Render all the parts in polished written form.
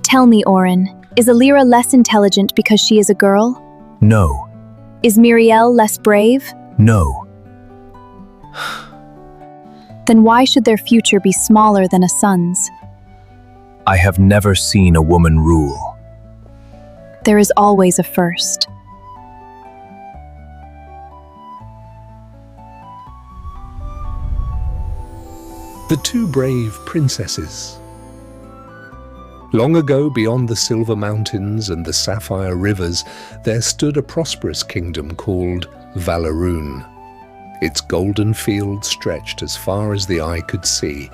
Tell me, Orin, is Elyra less intelligent because she is a girl? No. Is Mirielle less brave? No. Then why should their future be smaller than a son's? I have never seen a woman rule. There is always a first. The Two Brave Princesses. Long ago, beyond the Silver Mountains and the Sapphire Rivers, there stood a prosperous kingdom called Valerune. Its golden fields stretched as far as the eye could see,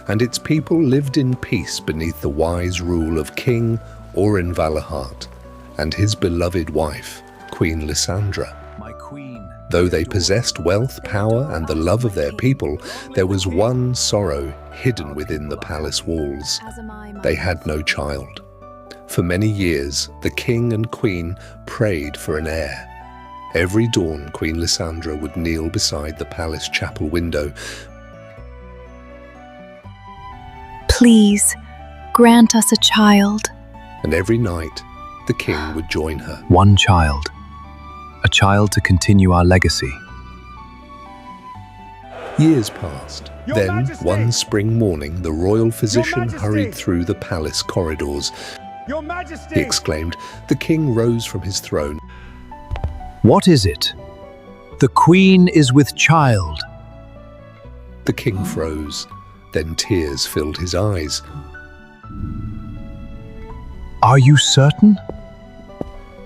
and its people lived in peace beneath the wise rule of King Orin Valahart and his beloved wife, Queen Lysandra. My queen. Though they possessed wealth, power, and the love of their people, there was one sorrow hidden within the palace walls. They had no child. For many years, the king and queen prayed for an heir. Every dawn, Queen Lysandra would kneel beside the palace chapel window. Please, grant us a child. And every night, the king would join her. One child. A child to continue our legacy. Years passed. Then, one spring morning, the royal physician hurried through the palace corridors. Your Majesty! He exclaimed. The king rose from his throne. What is it? The queen is with child. The king froze. Then tears filled his eyes. Are you certain?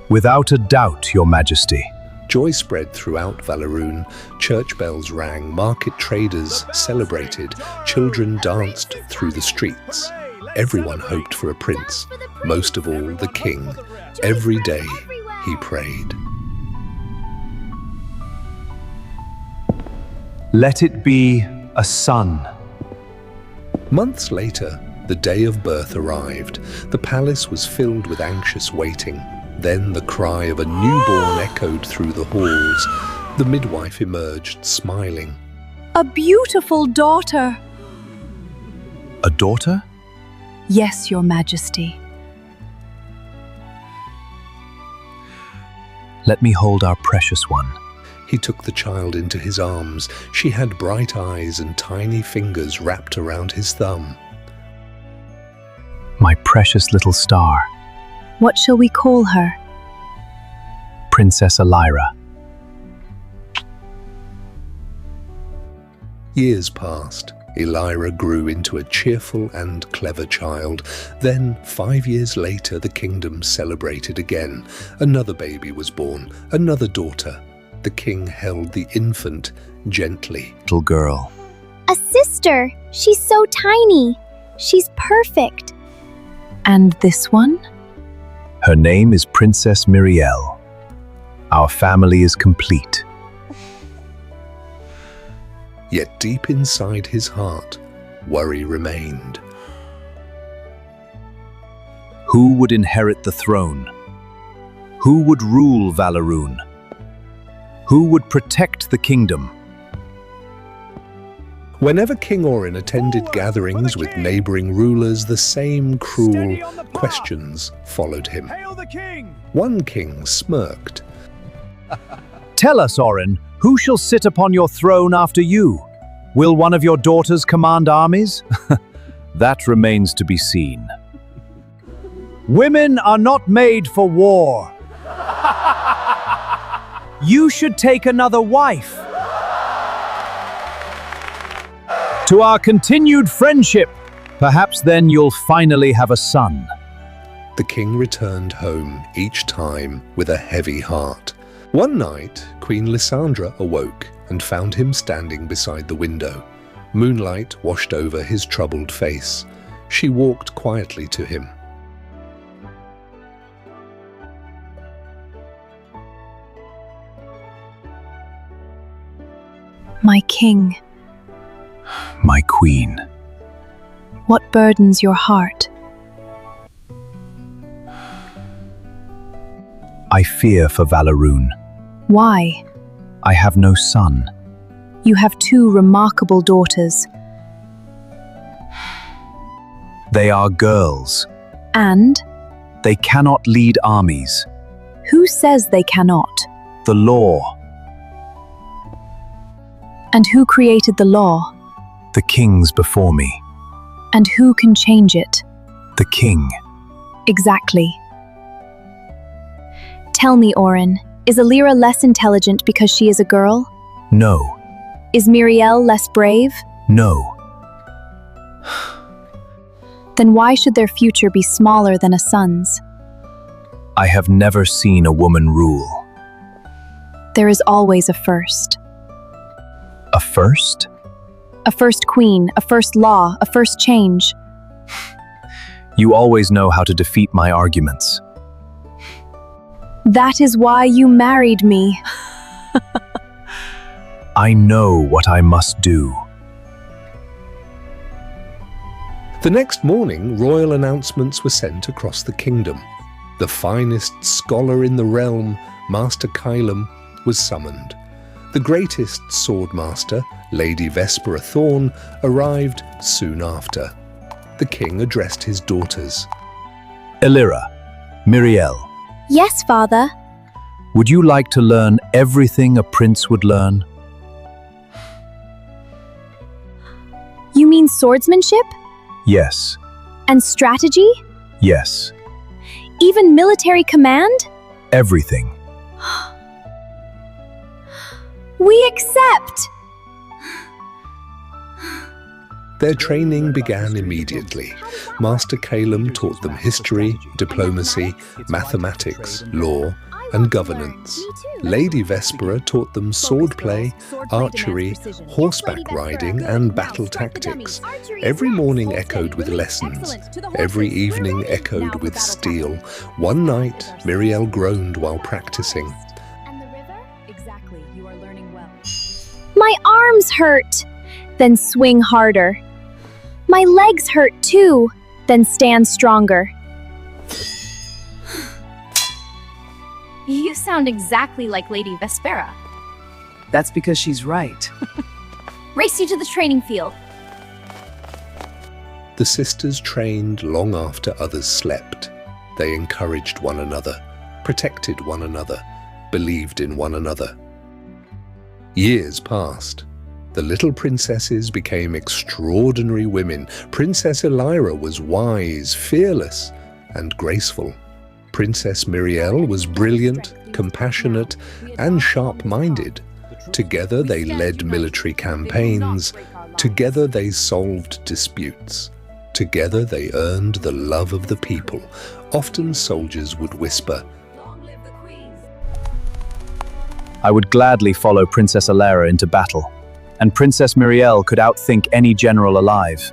Without a doubt, Your Majesty. Joy spread throughout Valerune. Church bells rang, market traders celebrated, children danced through the streets. Everyone hoped for a prince, most of all the king. Every day he prayed. Let it be a son. Months later, the day of birth arrived. The palace was filled with anxious waiting. Then the cry of a newborn echoed through the halls. The midwife emerged, smiling. A beautiful daughter. A daughter? Yes, Your Majesty. Let me hold our precious one. He took the child into his arms. She had bright eyes and tiny fingers wrapped around his thumb. My precious little star. What shall we call her? Princess Elyra. Years passed. Elyra grew into a cheerful and clever child. Then, 5 years later, the kingdom celebrated again. Another baby was born, another daughter. The king held the infant gently. Little girl. A sister! She's so tiny. She's perfect. And this one? Her name is Princess Mirielle. Our family is complete. Yet deep inside his heart, worry remained. Who would inherit the throne? Who would rule Valerune? Who would protect the kingdom? Whenever King Orin attended gatherings with neighboring rulers, the same cruel questions followed him. Hail the king! One king smirked. Tell us, Orin, who shall sit upon your throne after you? Will one of your daughters command armies? That remains to be seen. Women are not made for war. You should take another wife. To our continued friendship, perhaps then you'll finally have a son. The king returned home each time with a heavy heart. One night, Queen Lysandra awoke and found him standing beside the window. Moonlight washed over his troubled face. She walked quietly to him. My king. My queen. What burdens your heart? I fear for Valerune. Why? I have no son. You have 2 remarkable daughters. They are girls. And? They cannot lead armies. Who says they cannot? The law. And who created the law? The kings before me. And who can change it? The king. Exactly. Tell me, Oren, is Elyra less intelligent because she is a girl? No. Is Mirielle less brave? No. Then why should their future be smaller than a son's? I have never seen a woman rule. There is always a first. A first? A first queen, a first law, a first change. You always know how to defeat my arguments. That is why you married me. I know what I must do. The next morning, royal announcements were sent across the kingdom. The finest scholar in the realm, Master Kylum, was summoned. The greatest swordmaster, Lady Vespera Thorn, arrived soon after. The king addressed his daughters. Elyra, Mirielle, Yes, father. would you like to learn everything a prince would learn? You mean swordsmanship? Yes. And strategy? Yes. Even military command? Everything. We accept! Their training began immediately. Master Kylum taught them history, diplomacy, mathematics, law, and governance. Lady Vespera taught them swordplay, archery, horseback riding, and battle tactics. Every morning echoed with lessons. Every evening echoed with steel. One night, Mirielle groaned while practicing. And the river? Exactly, you are learning well. My arms hurt. Then swing harder. My legs hurt too. Then stand stronger. You sound exactly like Lady Vespera. That's because she's right. Race you to the training field. The sisters trained long after others slept. They encouraged one another, protected one another, believed in one another. Years passed. The little princesses became extraordinary women. Princess Elyra was wise, fearless, and graceful. Princess Mirielle was brilliant, compassionate, and sharp-minded. Together they led military campaigns. Together they solved disputes. Together they earned the love of the people. Often soldiers would whisper, I would gladly follow Princess Elyra into battle, and Princess Mirielle could outthink any general alive.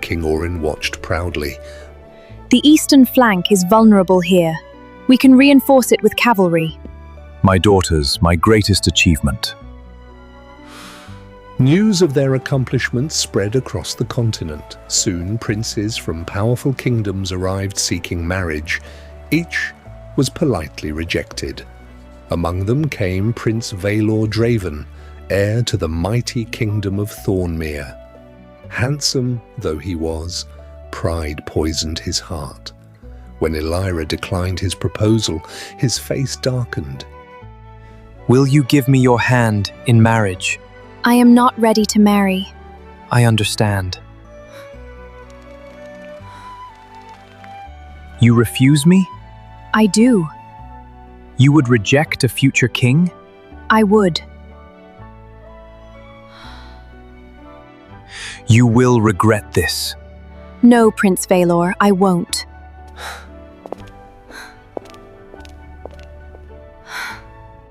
King Orin watched proudly. The eastern flank is vulnerable here. We can reinforce it with cavalry. My daughters, my greatest achievement. News of their accomplishments spread across the continent. Soon princes from powerful kingdoms arrived seeking marriage. Each was politely rejected. Among them came Prince Vaelor Draven, heir to the mighty kingdom of Thornmere. Handsome though he was, pride poisoned his heart. When Elyra declined his proposal, his face darkened. Will you give me your hand in marriage? I am not ready to marry. I understand. You refuse me? I do. You would reject a future king? I would. You will regret this. No, Prince Vaelor, I won't.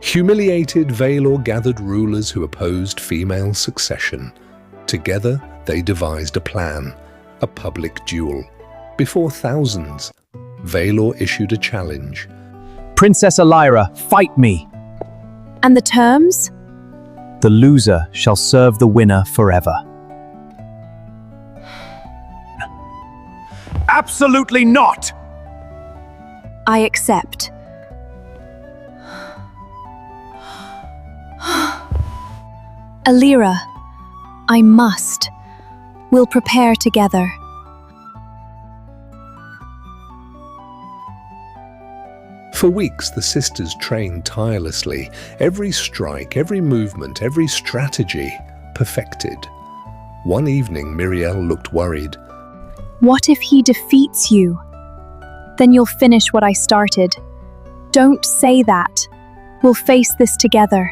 Humiliated, Vaelor gathered rulers who opposed female succession. Together, they devised a plan, a public duel. Before thousands, Vaelor issued a challenge. Princess Elyra, fight me! And the terms? The loser shall serve the winner forever. Absolutely not! I accept. Elyra, I must. We'll prepare together. For weeks, the sisters trained tirelessly, every strike, every movement, every strategy perfected. One evening, Mirielle looked worried. What if he defeats you? Then you'll finish what I started. Don't say that. We'll face this together.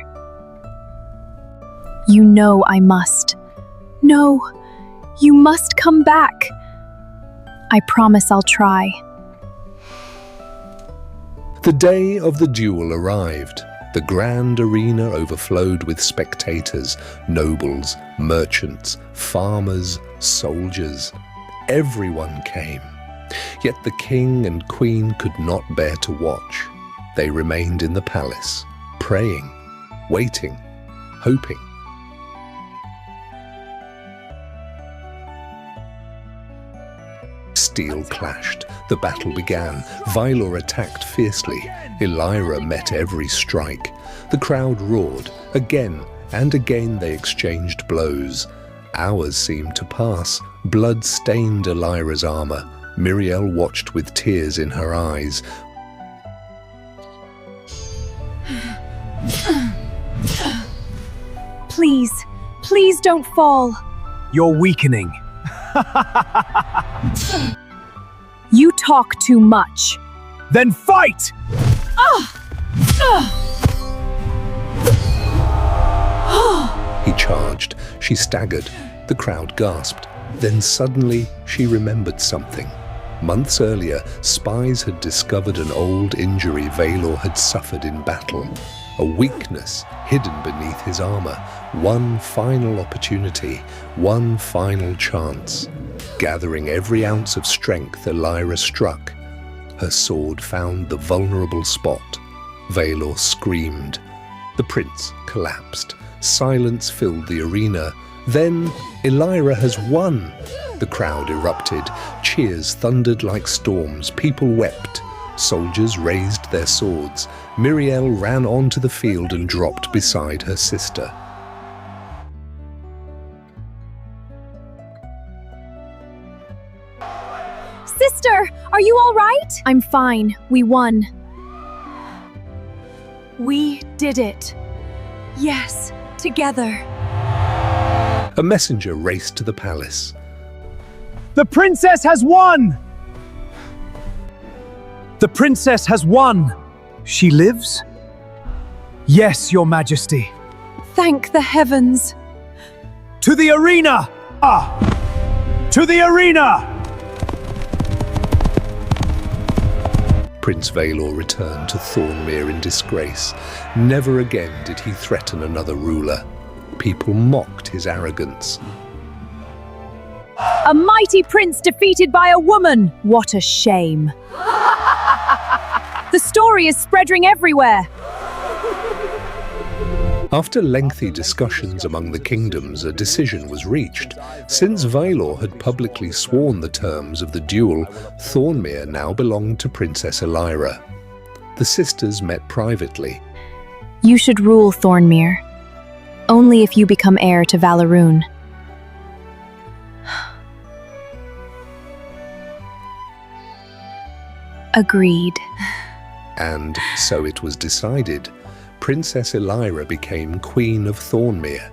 You know I must. No, you must come back. I promise I'll try. The day of the duel arrived. The grand arena overflowed with spectators, nobles, merchants, farmers, soldiers. Everyone came. Yet the king and queen could not bear to watch. They remained in the palace, praying, waiting, hoping. Steel clashed. The battle began. Vaelor attacked fiercely. Elyra met every strike. The crowd roared. Again and again they exchanged blows. Hours seemed to pass. Blood stained Elyra's armor. Mirielle watched with tears in her eyes. Please, please don't fall. You're weakening. You talk too much. Then fight! He charged. She staggered. The crowd gasped. Then suddenly she remembered something. Months earlier, spies had discovered an old injury Vaelor had suffered in battle. A weakness hidden beneath his armor. One final opportunity, one final chance. Gathering every ounce of strength, Elyra struck. Her sword found the vulnerable spot. Vaelor screamed. The prince collapsed. Silence filled the arena. Then, Elyra has won! The crowd erupted. Cheers thundered like storms. People wept. Soldiers raised their swords. Mirielle ran onto the field and dropped beside her sister. Sister, are you all right? I'm fine. We won. We did it. Yes, together. A messenger raced to the palace. The princess has won! The princess has won! She lives? Yes, your majesty. Thank the heavens. To the arena! To the arena! Prince Vaelor returned to Thornmere in disgrace. Never again did he threaten another ruler. People mocked his arrogance. A mighty prince defeated by a woman. What a shame. The story is spreading everywhere. After lengthy discussions among the kingdoms, a decision was reached. Since Vaelor had publicly sworn the terms of the duel, Thornmere now belonged to Princess Elyra. The sisters met privately. You should rule Thornmere. Only if you become heir to Valerune. Agreed. And so it was decided. Princess Elyra became Queen of Thornmere.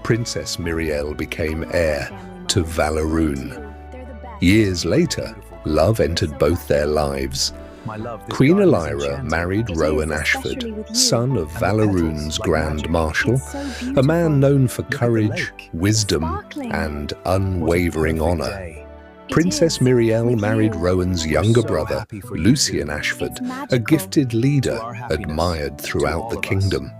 Princess Mirielle became heir to Valerune. Years later, love entered both their lives. Queen Elyra married Rowan Ashford, son of Valerune's Grand Marshal, a man known for courage, wisdom, and unwavering honor. Princess Mirielle married Rowan's younger brother, Lucien Ashford, a gifted leader admired throughout the kingdom.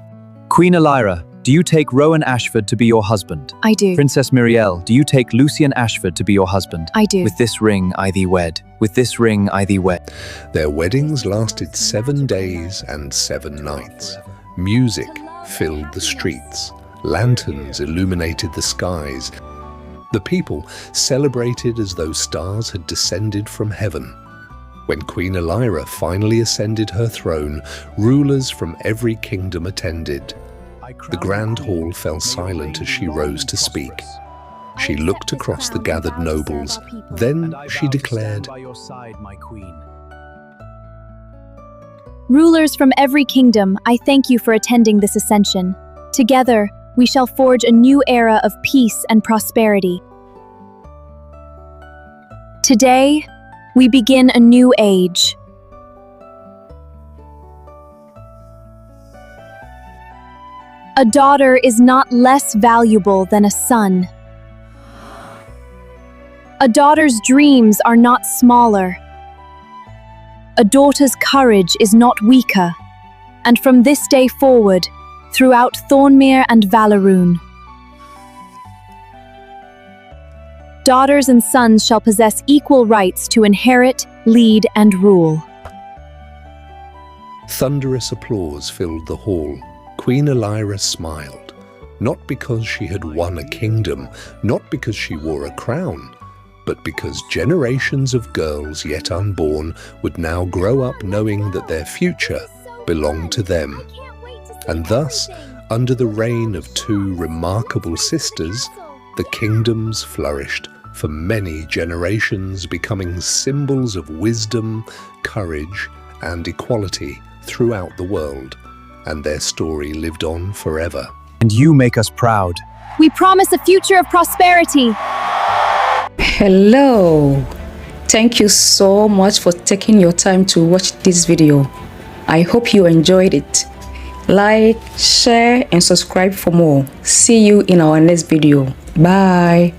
Queen Elyra, do you take Rowan Ashford to be your husband? I do. Princess Mirielle, do you take Lucien Ashford to be your husband? I do. With this ring I thee wed. With this ring I thee wed. Their weddings lasted 7 days and 7 nights. Music filled the streets. Lanterns illuminated the skies. The people celebrated as though stars had descended from heaven. When Queen Elyra finally ascended her throne, rulers from every kingdom attended. The grand hall fell silent as she rose to speak. She looked across the gathered nobles. Then she declared, Rulers from every kingdom, I thank you for attending this ascension. Together, we shall forge a new era of peace and prosperity. Today, we begin a new age. A daughter is not less valuable than a son. A daughter's dreams are not smaller. A daughter's courage is not weaker. And from this day forward, throughout Thornmere and Valerune, daughters and sons shall possess equal rights to inherit, lead, and rule. Thunderous applause filled the hall. Queen Elyra smiled, not because she had won a kingdom, not because she wore a crown, but because generations of girls yet unborn would now grow up knowing that their future belonged to them. And thus, under the reign of two remarkable sisters, the kingdoms flourished for many generations, becoming symbols of wisdom, courage, and equality throughout the world. And their story lived on forever. And you make us proud. We promise a future of prosperity. Hello. Thank you so much for taking your time to watch this video. I hope you enjoyed it. Like, share, and subscribe for more. See you in our next video. Bye.